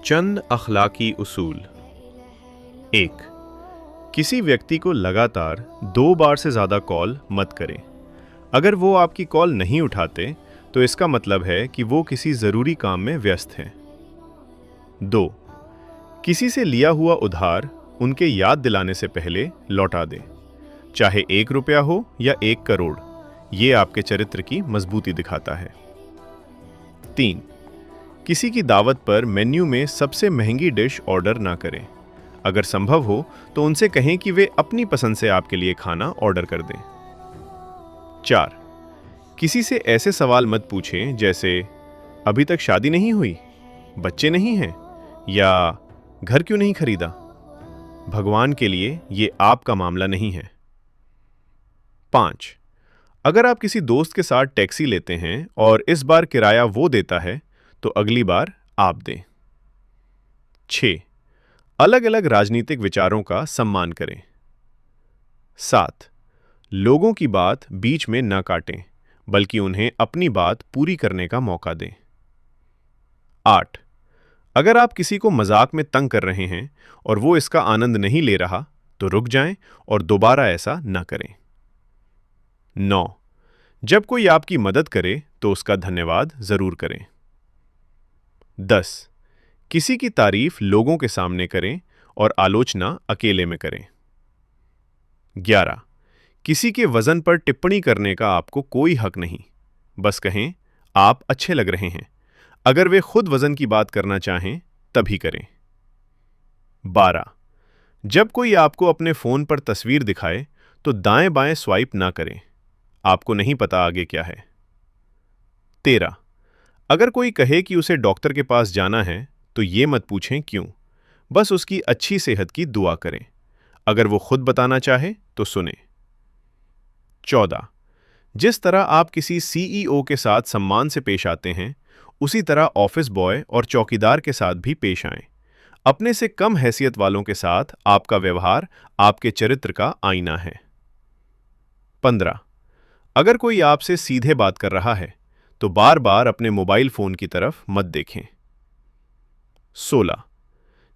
चंद अखलाकी उसूल। 1. किसी व्यक्ति को लगातार 2 बार से ज़्यादा कॉल मत करें। अगर वो आपकी कॉल नहीं उठाते तो इसका मतलब है कि वो किसी ज़रूरी काम में व्यस्त हैं। 2. किसी से लिया हुआ उधार उनके याद दिलाने से पहले लौटा दें, चाहे 1 रुपया हो या 1 करोड़। ये आपके चरित्र की मजबूती दिखाता है। 3. किसी की दावत पर मेन्यू में सबसे महंगी डिश ऑर्डर ना करें। अगर संभव हो तो उनसे कहें कि वे अपनी पसंद से आपके लिए खाना ऑर्डर कर दें। 4. किसी से ऐसे सवाल मत पूछें जैसे अभी तक शादी नहीं हुई, बच्चे नहीं हैं या घर क्यों नहीं खरीदा। भगवान के लिए ये आपका मामला नहीं है। 5. अगर आप किसी दोस्त के साथ टैक्सी लेते हैं और इस बार किराया वो देता है तो अगली बार आप दें। 6. अलग अलग राजनीतिक विचारों का सम्मान करें। 7. लोगों की बात बीच में न काटें, बल्कि उन्हें अपनी बात पूरी करने का मौका दें। 8. अगर आप किसी को मजाक में तंग कर रहे हैं और वो इसका आनंद नहीं ले रहा तो रुक जाएं और दोबारा ऐसा न करें। 9. जब कोई आपकी मदद करे तो उसका धन्यवाद जरूर करें। 10. किसी की तारीफ लोगों के सामने करें और आलोचना अकेले में करें। 11. किसी के वजन पर टिप्पणी करने का आपको कोई हक नहीं, बस कहें आप अच्छे लग रहे हैं। अगर वे खुद वजन की बात करना चाहें तभी करें। 12. जब कोई आपको अपने फोन पर तस्वीर दिखाए तो दाएं बाएं स्वाइप ना करें, आपको नहीं पता आगे क्या है। 13. अगर कोई कहे कि उसे डॉक्टर के पास जाना है तो ये मत पूछें क्यों, बस उसकी अच्छी सेहत की दुआ करें। अगर वो खुद बताना चाहे तो सुने। 14. जिस तरह आप किसी सीईओ के साथ सम्मान से पेश आते हैं, उसी तरह ऑफिस बॉय और चौकीदार के साथ भी पेश आएं। अपने से कम हैसियत वालों के साथ आपका व्यवहार आपके चरित्र का आईना है। 15. अगर कोई आपसे सीधे बात कर रहा है तो बार बार अपने मोबाइल फोन की तरफ मत देखें। 16.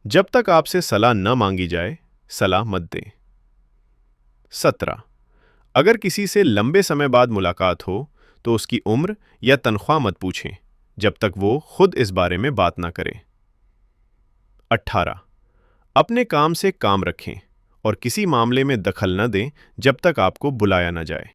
जब तक आपसे सलाह न मांगी जाए सलाह मत दें। 17. अगर किसी से लंबे समय बाद मुलाकात हो तो उसकी उम्र या तनख्वाह मत पूछें जब तक वो खुद इस बारे में बात ना करे। 18. अपने काम से काम रखें और किसी मामले में दखल न दें जब तक आपको बुलाया न जाए।